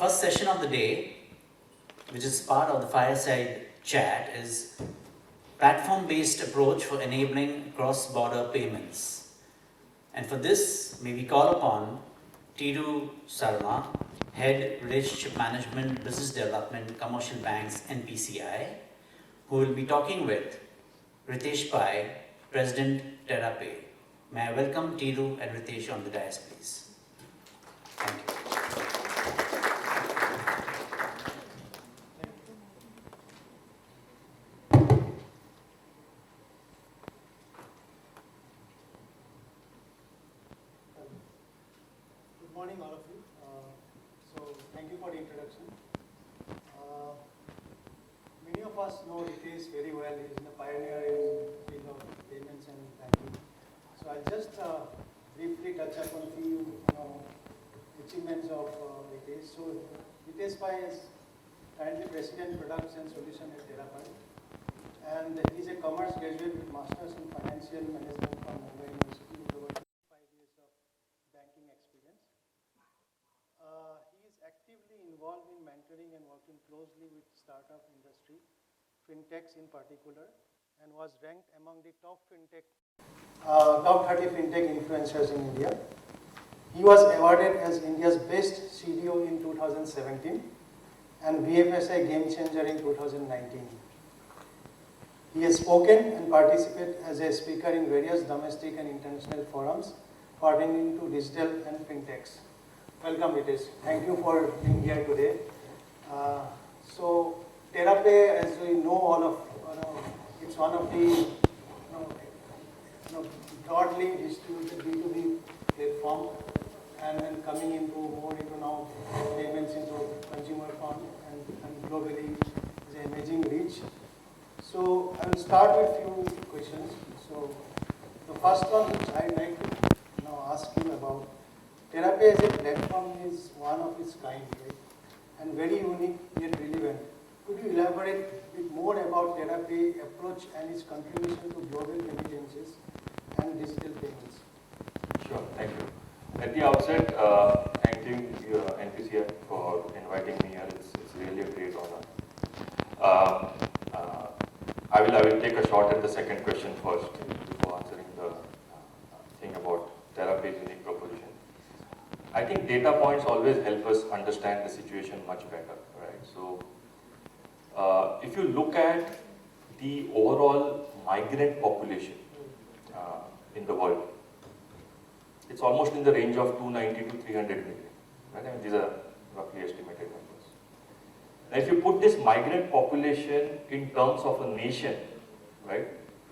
first session of the day, which is part of the Fireside Chat, is platform-based approach for enabling cross-border payments. And for this, may we call upon Tiru Sarma, Head Relationship Management, Business Development, Commercial Banks, NPCI, who will be talking with Ritesh Pai, President TerraPay. May I welcome Tiru and Ritesh on the dais, please. Thank you. Good morning, all of you. Thank you for the introduction. Many of us know Ritesh very well. He is a pioneer in the field of payments and banking. So I'll just briefly touch upon a few achievements of Ritesh. So Ritesh Pai is currently President Products and Solution at TerraPay. And he's a commerce graduate with Masters in Financial Management from Mumbai University with over 25 years of banking experience. He is actively involved in mentoring and working closely with startup industry, fintechs in particular, and was ranked among the top 30 fintech influencers in India. He was awarded as India's best CDO in 2017 and VFSI Game Changer in 2019. He has spoken and participated as a speaker in various domestic and international forums pertaining to digital and fintechs. Welcome, Ritesh. Thank you for being here today. So TerraPay, as we know, all of it's one of the broadly distributed B2B platform, and then coming into more into now payments into consumer fund and globally is an amazing reach. So I will start with few questions. So the first one which I'd like to ask you about, TerraPay as a platform is one of its kind, right? And very unique yet relevant. Could you elaborate a bit more about TerraPay approach and its contribution to global remittances and digital payments? Sure, thank you. At the outset, thanking NPCI for inviting me here. It's really a great honor. I will take a shot at the second question first before answering the thing about TerraPay's unique proposition. I think data points always help us understand the situation much better, right? So, if you look at the overall migrant population in the world, it's almost in the range of 290 to 300 million, right? I mean, these are roughly estimated numbers. Now, if you put this migrant population in terms of a nation, right,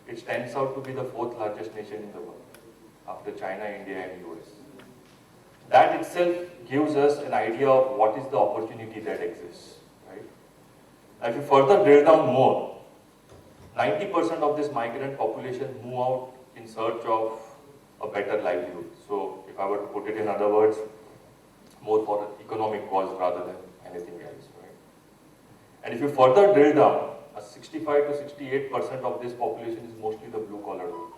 it stands out to be the fourth largest nation in the world after China, India, and US. That itself gives us an idea of what is the opportunity that exists, right? Now, if you further drill down more, 90% of this migrant population move out in search of a better livelihood. So, if I were to put it in other words, more for an economic cause rather than anything else, right? And if you further drill down, 65 to 68% of this population is mostly the blue-collar workers.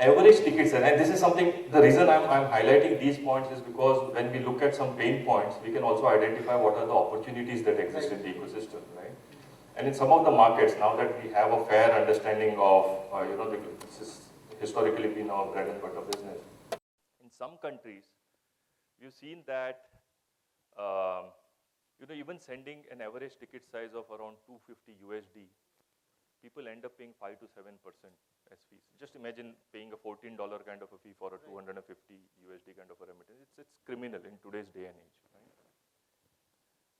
Average ticket size, and this is something, the reason I'm highlighting these points is because when we look at some pain points, we can also identify what are the opportunities that exist in the ecosystem, right? And in some of the markets, now that we have a fair understanding of, this has historically been our bread and butter business. In some countries, we've seen that, even sending an average ticket size of around 250 USD, people end up paying 5 to 7% as fees. Just imagine paying a $14 kind of a fee for a 250 USD kind of a remittance. It's criminal in today's day and age, right?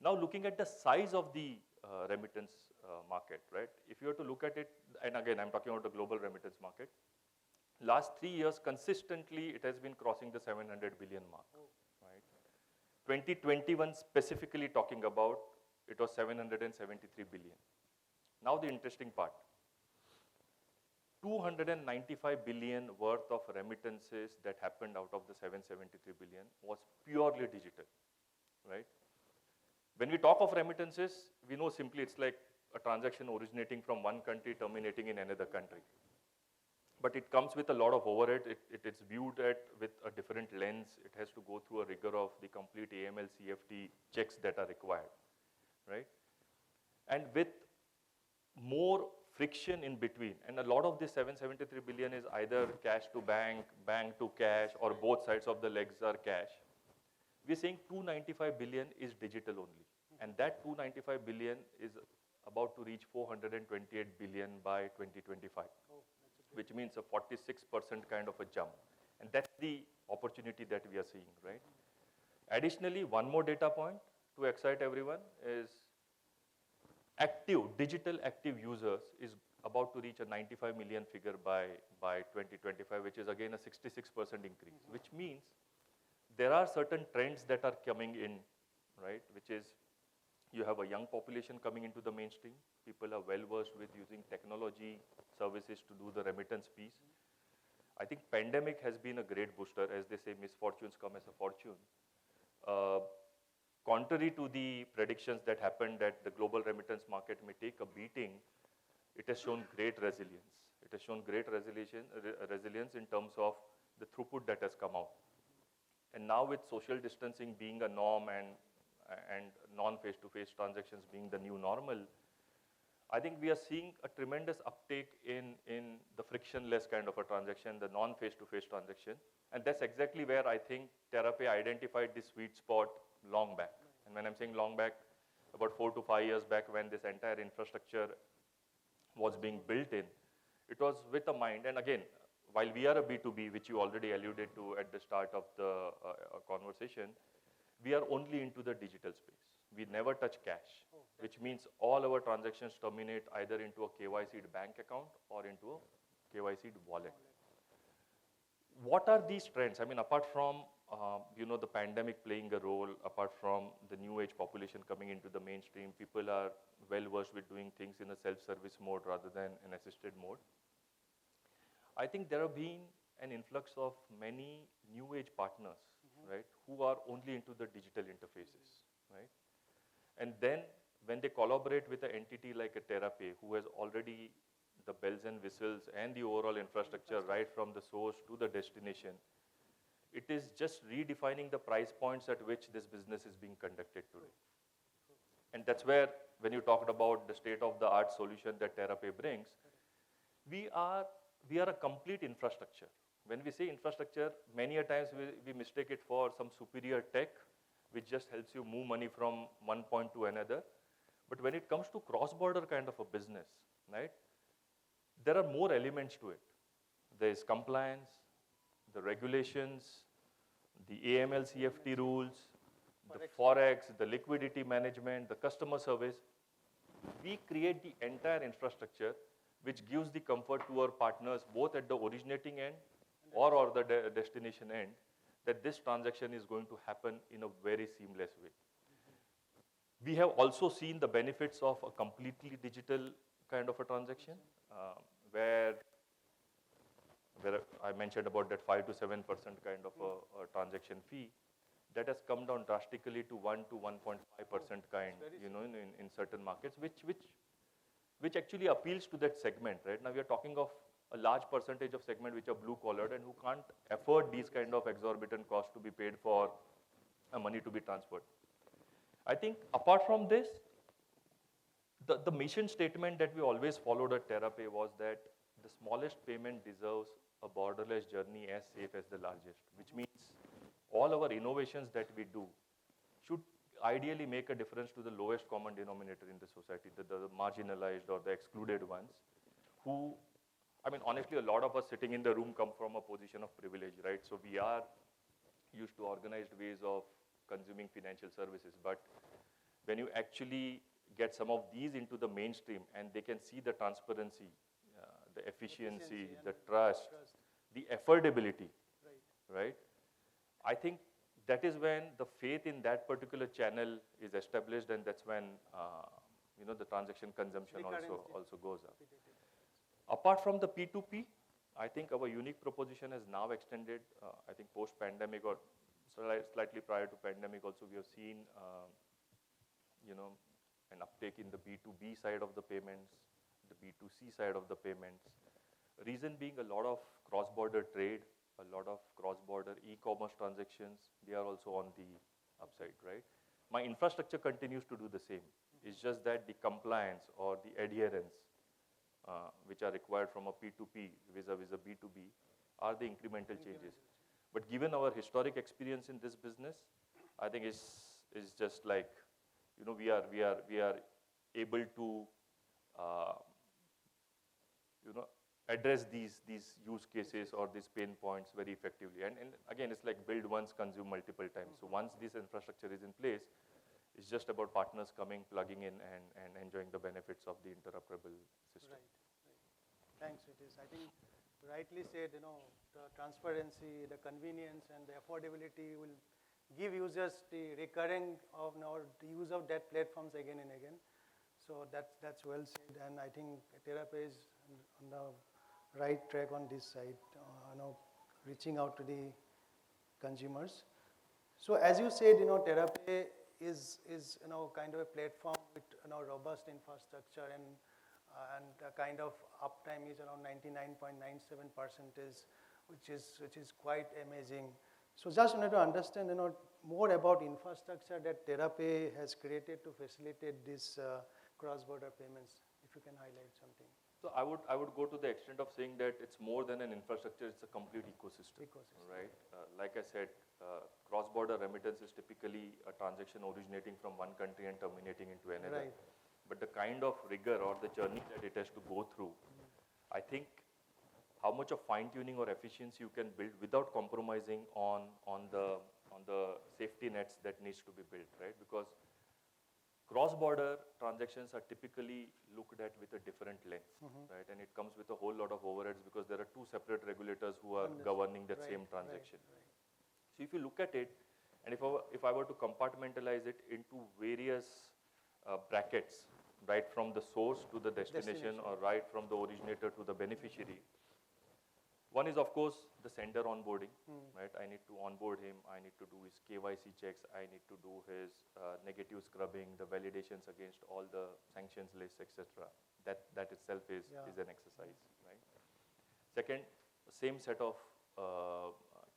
Now, looking at the size of the remittance market, right? If you were to look at it, and again, I'm talking about the global remittance market, last 3 years, consistently, it has been crossing the 700 billion mark, right? 2021 specifically talking about, it was 773 billion. Now the interesting part, 295 billion worth of remittances that happened out of the 773 billion was purely digital, right? When we talk of remittances, we know simply it's like a transaction originating from one country, terminating in another country. but it comes with a lot of overhead. It's viewed with a different lens. It has to go through a rigor of the complete AML, CFT checks that are required, right? And with more friction in between, and a lot of this 773 billion is either cash to bank, bank to cash, or both sides of the legs are cash. We're saying 295 billion is digital only. And that 295 billion is about to reach 428 billion by 2025, which means a 46% kind of a jump. And that's the opportunity that we are seeing, right? Additionally, one more data point to excite everyone is digital active users is about to reach a 95 million figure by 2025, which is again a 66% increase, which means there are certain trends that are coming in, right? Which is you have a young population coming into the mainstream. People are well versed with using technology services to do the remittance piece. I think pandemic has been a great booster. As they say, misfortunes come as a fortune. Contrary to the predictions that happened that the global remittance market may take a beating, it has shown great resilience. It has shown great resilience in terms of the throughput that has come out. And now with social distancing being a norm and non-face-to-face transactions being the new normal, I think we are seeing a tremendous uptake in the frictionless kind of a transaction, the non-face-to-face transaction. And that's exactly where I think TerraPay identified this sweet spot long back. And when I'm saying long back, about 4 to 5 years back when this entire infrastructure was being built in, it was with a mind. And again, while we are a B2B, which you already alluded to at the start of the conversation, we are only into the digital space. We never touch cash, which means all our transactions terminate either into a KYC'd bank account or into a KYC'd wallet. What are these trends? I mean, apart from the pandemic playing a role, apart from the new age population coming into the mainstream, people are well versed with doing things in a self-service mode rather than an assisted mode. I think there have been an influx of many new age partners, right, who are only into the digital interfaces, right? And then when they collaborate with an entity like a TerraPay, who has already the bells and whistles and the overall infrastructure right from the source to the destination, it is just redefining the price points at which this business is being conducted today. And that's where, when you talked about the state-of-the-art solution that TerraPay brings, we are a complete infrastructure. When we say infrastructure, many a times we mistake it for some superior tech, which just helps you move money from one point to another. But when it comes to cross-border kind of a business, right, there are more elements to it. There is compliance, the regulations, the AML CFT rules, the Forex, the liquidity management, the customer service. We create the entire infrastructure which gives the comfort to our partners both at the originating end or the destination end that this transaction is going to happen in a very seamless way. We have also seen the benefits of a completely digital kind of a transaction where I mentioned about that 5 to 7% kind of a transaction fee. That has come down drastically to 1 to 1.5% kind, in certain markets, which actually appeals to that segment, right? Now we are talking of a large percentage of segment which are blue collared and who can't afford these kind of exorbitant costs to be paid for money to be transferred. I think apart from this, the mission statement that we always followed at TerraPay was that the smallest payment deserves a borderless journey as safe as the largest, which means all our innovations that we do should ideally make a difference to the lowest common denominator in the society, the marginalized or the excluded ones, who, I mean, honestly, a lot of us sitting in the room come from a position of privilege, right? So we are used to organized ways of consuming financial services, but when you actually get some of these into the mainstream and they can see the transparency, the efficiency, the trust, the affordability, right? I think that is when the faith in that particular channel is established, and that's when the transaction consumption also goes up. Apart from the P2P, I think our unique proposition has now extended. I think post-pandemic or slightly prior to pandemic also, we have seen an uptake in the B2B side of the payments, the B2C side of the payments. Reason being a lot of cross-border trade, a lot of cross-border e-commerce transactions, they are also on the upside, right? My infrastructure continues to do the same. It's just that the compliance or the adherence, which are required from a P2P vis-a-vis a B2B, are the incremental changes. But given our historic experience in this business, I think it's just like, you know, we are able to, you know, address these use cases or these pain points very effectively. And again, it's like build once, consume multiple times. So once this infrastructure is in place, it's just about partners coming, plugging in, and enjoying the benefits of the interoperable system. Right. Thanks, Ritesh. I think rightly said, you know, the transparency, the convenience, and the affordability will give users the recurring of now the use of that platforms again and again. So that's well said, and I think TerraPay is on the right track on this side, you know, reaching out to the consumers. So as you said, you know, TerraPay is you know, kind of a platform with, you know, robust infrastructure, and the kind of uptime is around 99.97%, which is quite amazing. So just wanted to understand, you know, more about infrastructure that TerraPay has created to facilitate this cross-border payments. If you can highlight something. So I would go to the extent of saying that it's more than an infrastructure; it's a complete ecosystem. Right? Like I said, cross-border remittance is typically a transaction originating from one country and terminating into another. Right. But the kind of rigor or the journey that it has to go through, I think how much of fine-tuning or efficiency you can build without compromising on the safety nets that needs to be built, right? Because cross-border transactions are typically looked at with a different lens, right? And it comes with a whole lot of overheads because there are two separate regulators who are governing that same transaction. Right. So if you look at it, and if I were to compartmentalize it into various brackets, right from the source to the destination, or right from the originator to the beneficiary. One is, of course, the sender onboarding, right? I need to onboard him, I need to do his KYC checks, I need to do his negative scrubbing, the validations against all the sanctions lists, etc. That itself is an exercise, right? Second, same set of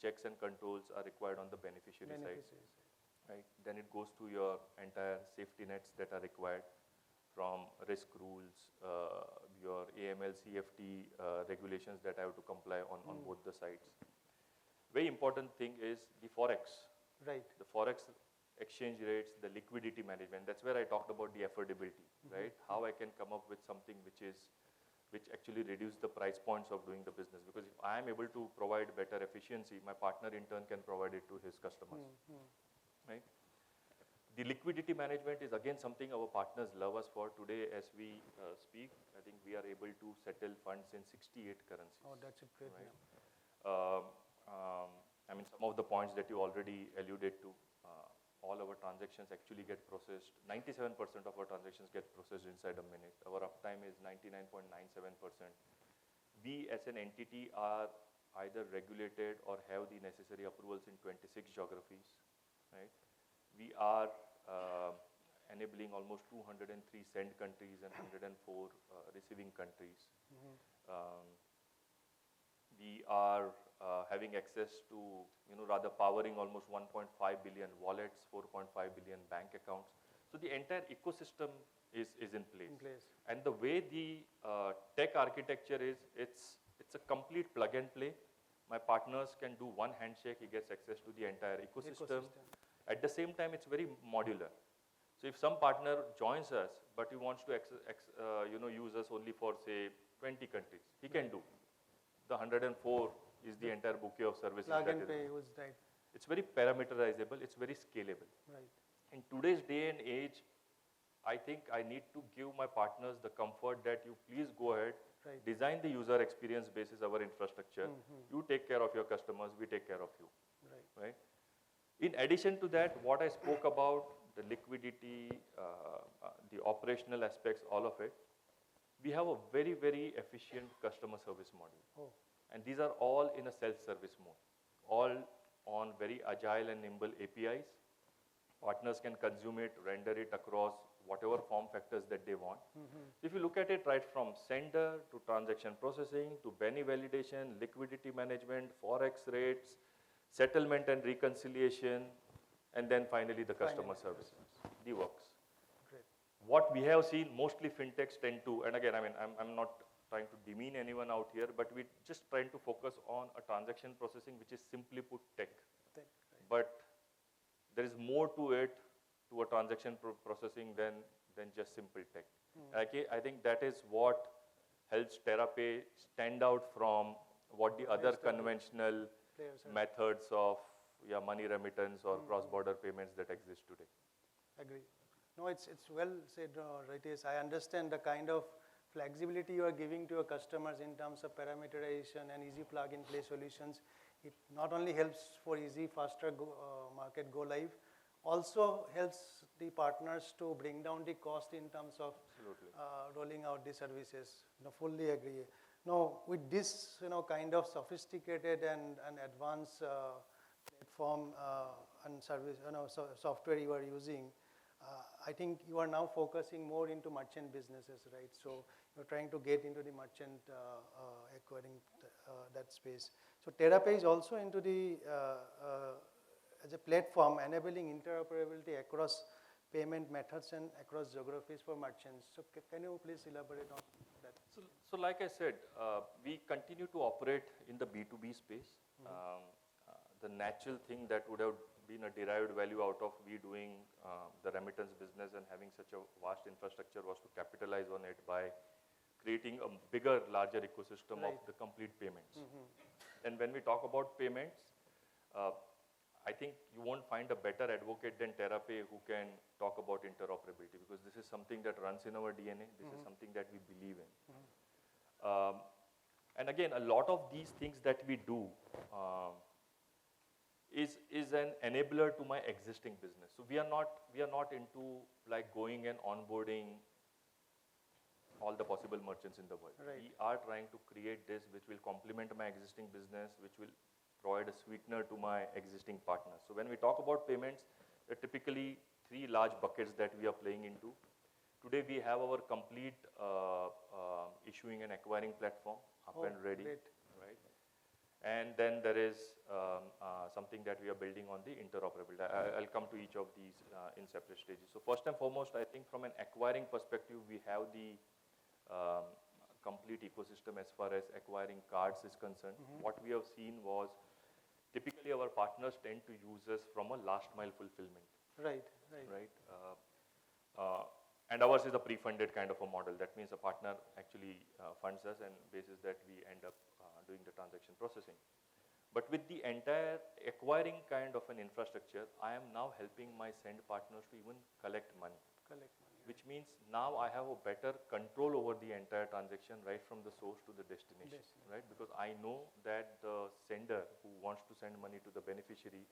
checks and controls are required on the beneficiary side. Right? Then it goes to your entire safety nets that are required, from risk rules, your AML, CFT regulations that I have to comply on both the sides. Very important thing is the Forex. Right. The Forex exchange rates, the liquidity management. That's where I talked about the affordability, right? How I can come up with something which actually reduce the price points of doing the business. Because if I am able to provide better efficiency, my partner in turn can provide it to his customers. Right? The liquidity management is again something our partners love us for. Today, as we speak, I think we are able to settle funds in 68 currencies. Oh, that's a great number. I mean, some of the points that you already alluded to, all our transactions actually get processed. 97% of our transactions get processed inside a minute. Our uptime is 99.97%. We as an entity are either regulated or have the necessary approvals in 26 geographies. Right? We are enabling almost 203 send countries and 104 receiving countries. We are having access to, rather powering almost 1.5 billion wallets, 4.5 billion bank accounts. So the entire ecosystem is in place. And the way the tech architecture is, it's a complete plug and play. My partners can do one handshake, he gets access to the entire ecosystem. At the same time, it's very modular. So if some partner joins us, but he wants to use us only for, say, 20 countries, he can do. The 104 is the entire bouquet of services. Plug and pay was right. It's very parameterizable, it's very scalable. Right. In today's day and age, I think I need to give my partners the comfort that you please go ahead, design the user experience basis our infrastructure. You take care of your customers, we take care of you. Right? In addition to that, what I spoke about, the liquidity, the operational aspects, all of it, we have a very, very efficient customer service model. And these are all in a self-service mode, all on very agile and nimble APIs. Partners partners can consume it, render it across whatever form factors that they want. If you look at it right from sender to transaction processing to Benny validation, liquidity management, forex rates, settlement and reconciliation, and then finally the customer services, the works. Great. What we have seen, mostly fintechs tend to, and again, I mean, I'm not trying to demean anyone out here, but we just trying to focus on a transaction processing, which is simply put tech. But there is more to it, to a transaction processing than just simple tech. I think that is what helps TerraPay stand out from what the other conventional methods of money remittance or cross-border payments that exist today. Agree. No, it's well said, Ritesh. I understand the kind of flexibility you are giving to your customers in terms of parameterization and easy plug-and-play solutions. It not only helps for easy, faster market go live, also helps the partners to bring down the cost in terms of rolling out the services. Fully agree. Now, with this kind of sophisticated and advanced platform and service software you are using, I think you are now focusing more into merchant businesses, right? So you're trying to get into the merchant acquiring that space. So TerraPay is also into the as a platform enabling interoperability across payment methods and across geographies for merchants. So can you please elaborate on that? So like I said, we continue to operate in the B2B space. The natural thing that would have been a derived value out of we doing the remittance business and having such a vast infrastructure was to capitalize on it by creating a bigger, larger ecosystem of the complete payments. And when we talk about payments, I think you won't find a better advocate than TerraPay who can talk about interoperability, because this is something that runs in our DNA. This is something that we believe in. And again, a lot of these things that we do is an enabler to my existing business. So we are not into like going and onboarding all the possible merchants in the world. Right. We are trying to create this which will complement my existing business, which will provide a sweetener to my existing partners. So when we talk about payments, there are typically three large buckets that we are playing into. Today we have our complete issuing and acquiring platform up and ready. Great. Right? And then there is something that we are building on the interoperability. I'll come to each of these in separate stages. So first and foremost, I think from an acquiring perspective, we have the complete ecosystem as far as acquiring cards is concerned. What we have seen was typically our partners tend to use us from a last mile fulfillment. Right. And ours is a pre-funded kind of a model. That means a partner actually funds us, and basis that we end up doing the transaction processing. But with the entire acquiring kind of an infrastructure, I am now helping my send partners to even collect money. Which means now I have a better control over the entire transaction right from the source to the destination. Right? Because I know that the sender who wants to send money to the beneficiary,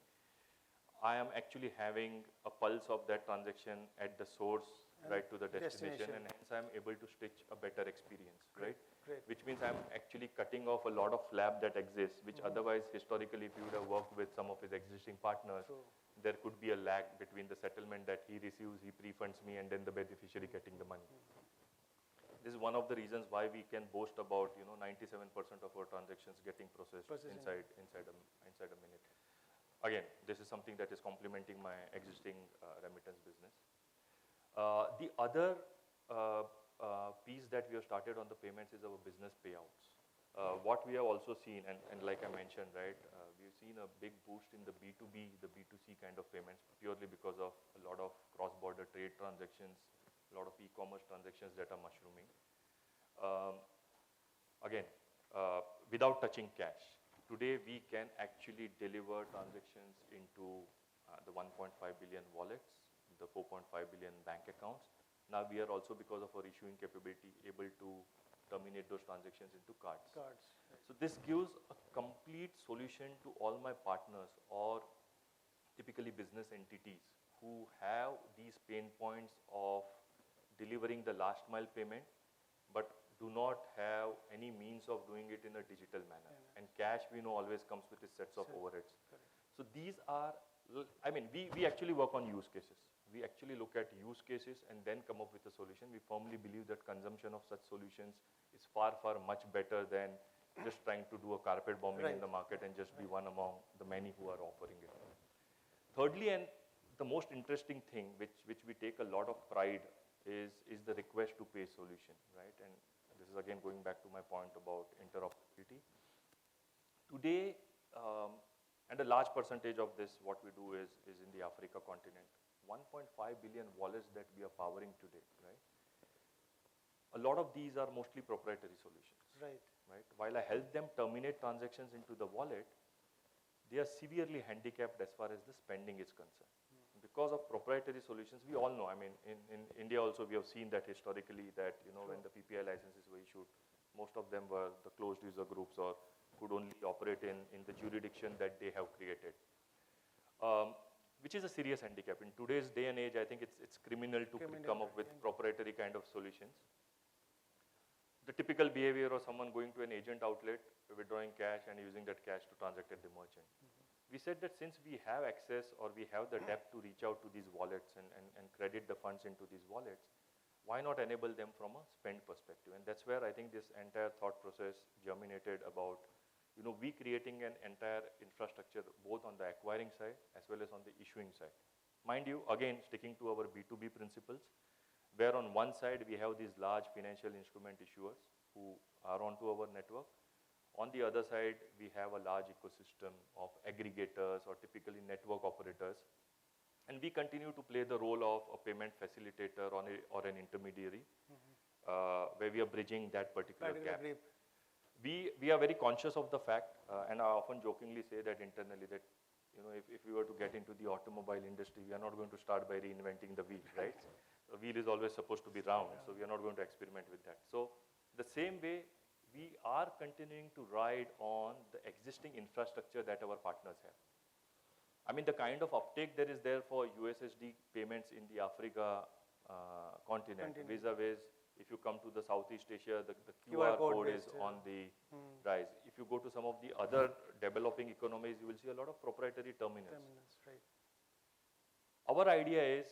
I am actually having a pulse of that transaction at the source right to the destination, and hence I am able to stitch a better experience, right? Great. Which means I am actually cutting off a lot of flap that exists, which otherwise historically if you would have worked with some of his existing partners, there could be a lag between the settlement that he receives, he pre-funds me, and then the beneficiary getting the money. This is one of the reasons why we can boast about 97% of our transactions getting processed inside a minute. Again, this is something that is complementing my existing remittance business. The other piece that we have started on the payments is our business payouts. What we have also seen, and like I mentioned, right, we've seen a big boost in the B2B, the B2C kind of payments, purely because of a lot of cross-border trade transactions, a lot of e-commerce transactions that are mushrooming. Again, without touching cash. Today, we can actually deliver transactions into the 1.5 billion wallets, the 4.5 billion bank accounts. Now, we are also, because of our issuing capability, able to terminate those transactions into cards. So this gives a complete solution to all my partners, or typically business entities who have these pain points of delivering the last mile payment, but do not have any means of doing it in a digital manner. And cash, we know, always comes with its sets of overheads. So these are I mean, we actually work on use cases. We actually look at use cases and then come up with a solution. We firmly believe that consumption of such solutions is far, far much better than just trying to do a carpet bombing in the market and just be one among the many who are offering it. Thirdly, and the most interesting thing, which we take a lot of pride, is the request to pay solution, right? And this is again going back to my point about interoperability. Today, and a large percentage of this, what we do is in the Africa continent. 1.5 billion wallets that we are powering today, right? A lot of these are mostly proprietary solutions. Right. Right? While I help them terminate transactions into the wallet, they are severely handicapped as far as the spending is concerned. Because of proprietary solutions, we all know, I mean, in India also we have seen that historically that, you know, when the PPI licenses were issued, most of them were the closed user groups or could only operate in the jurisdiction that they have created. Which is a serious handicap. In today's day and age, I think it's criminal to come up with proprietary kind of solutions. The typical behavior of someone going to an agent outlet, withdrawing cash and using that cash to transact at the merchant. We said that since we have access or we have the depth to reach out to these wallets and credit the funds into these wallets, why not enable them from a spend perspective? And that's where I think this entire thought process germinated about, you know, we creating an entire infrastructure both on the acquiring side as well as on the issuing side. Mind you, again, sticking to our B2B principles, where on one side we have these large financial instrument issuers who are onto our network. On the other side, we have a large ecosystem of aggregators or typically network operators. And we continue to play the role of a payment facilitator or an intermediary, where we are bridging that particular gap. We are very conscious of the fact, and I often jokingly say that internally that, you know, if we were to get into the automobile industry, we are not going to start by reinventing the wheel, right? The wheel is always supposed to be round, so we are not going to experiment with that. So the same way, we are continuing to ride on the existing infrastructure that our partners have. I mean, the kind of uptake that is there for USSD payments in the Africa continent, vis-a-vis, if you come to the Southeast Asia, the QR code is on the rise. If you go to some of the other developing economies, you will see a lot of proprietary terminals. Right. Our idea is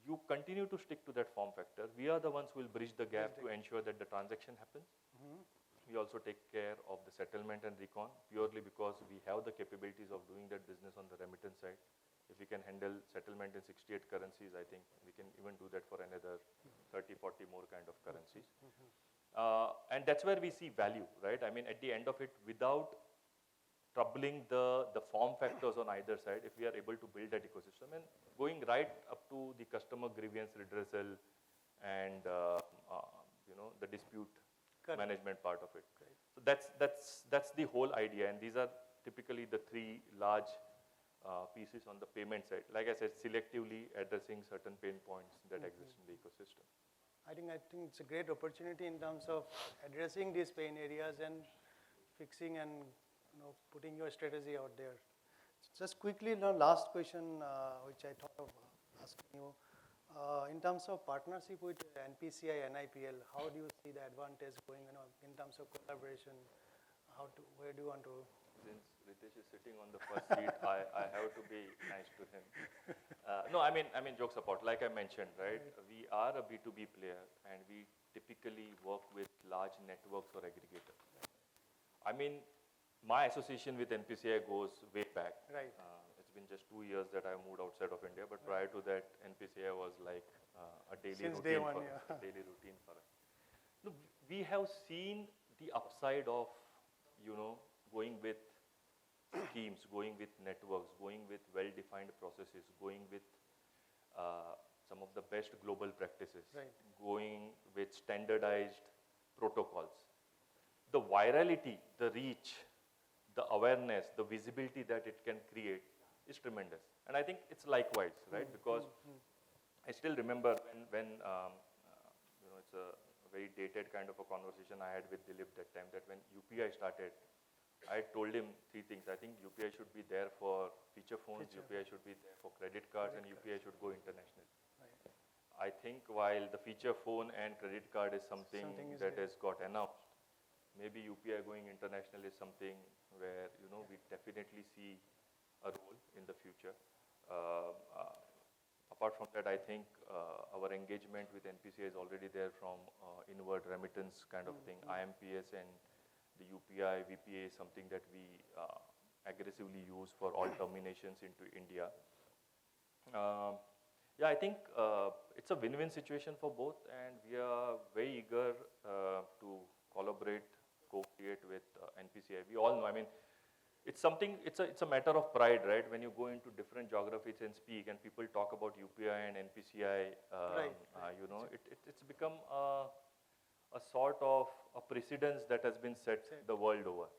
you continue to stick to that form factor. We are the ones who will bridge the gap to ensure that the transaction happens. We also take care of the settlement and recon purely because we have the capabilities of doing that business on the remittance side. If we can handle settlement in 68 currencies, I think we can even do that for another 30, 40 more kind of currencies. And that's where we see value, right? I mean, at the end of it, without troubling the form factors on either side, if we are able to build that ecosystem and going right up to the customer grievance redressal and you know, the dispute management part of it. So that's the whole idea, and these are typically the three large pieces on the payment side. Like I said, selectively addressing certain pain points that exist in the ecosystem. I think it's a great opportunity in terms of addressing these pain areas and fixing and putting your strategy out there. Just quickly, the last question which I thought of asking you. In terms of partnership with NPCI, NIPL, how do you see the advantage going in terms of collaboration? Where do you want to? Since Ritesh is sitting on the first seat, I have to be nice to him. No, I mean jokes apart. Like I mentioned, right? We are a B2B player, and we typically work with large networks or aggregators. I mean, my association with NPCI goes way back. Right. It's been just 2 years that I moved outside of India, but prior to that, NPCI was like a daily routine for us. Look, we have seen the upside of, going with schemes, going with networks, going with well-defined processes, going with some of the best global practices, going with standardized protocols. The virality, the reach, the awareness, the visibility that it can create is tremendous. And I think it's likewise, right? Because I still remember when it's a very dated kind of a conversation I had with Dilip that time, that when UPI started, I told him 3 things. I think UPI should be there for feature phones, UPI should be there for credit cards, and UPI should go international. Right. I think while the feature phone and credit card is something that has got announced, maybe UPI going international is something where, we definitely see a role in the future. apart from that, I think our engagement with NPCI is already there from inward remittance kind of thing. IMPS and the UPI, VPA is something that we aggressively use for all terminations into India. Yeah, I think it's a win-win situation for both, and we are very eager to collaborate, co-create with NPCI. We all know, I mean, it's something, it's a matter of pride, right? When you go into different geographies and speak, and people talk about UPI and NPCI, you know, it's become a sort of a precedence that has been set the world over.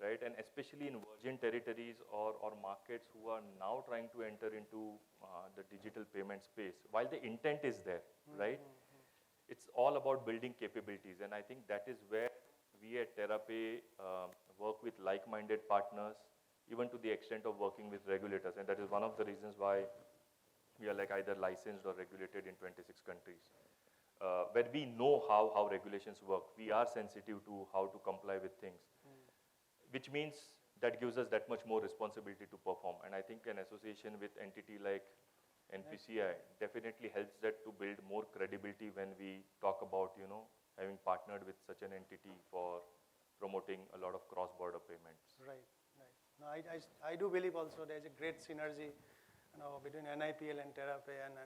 Right, and especially in virgin territories or markets who are now trying to enter into the digital payment space, while the intent is there, right? It's all about building capabilities, and I think that is where we at TerraPay work with like-minded partners, even to the extent of working with regulators, and that is one of the reasons why we are like either licensed or regulated in 26 countries. Where we know how regulations work, we are sensitive to how to comply with things. Which means that gives us that much more responsibility to perform. And I think an association with entity like NPCI definitely helps that to build more credibility when we talk about, you know, having partnered with such an entity for promoting a lot of cross-border payments. Right. No, I do believe also there's a great synergy, you know, between NIPL and TerraPay, and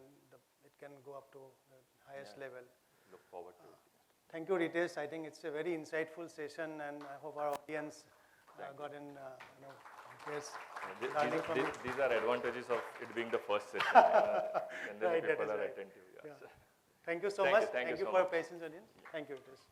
it can go up to the highest level. Look forward to it. Thank you, Ritesh. I think it's a very insightful session, and I hope our audience got in, yes. These are advantages of it being the first session, and then Right, people are right. attentive. Yeah. Thank you so Thank much. you, thank you Thank you so for your much. patience, audience. Thank you, Ritesh.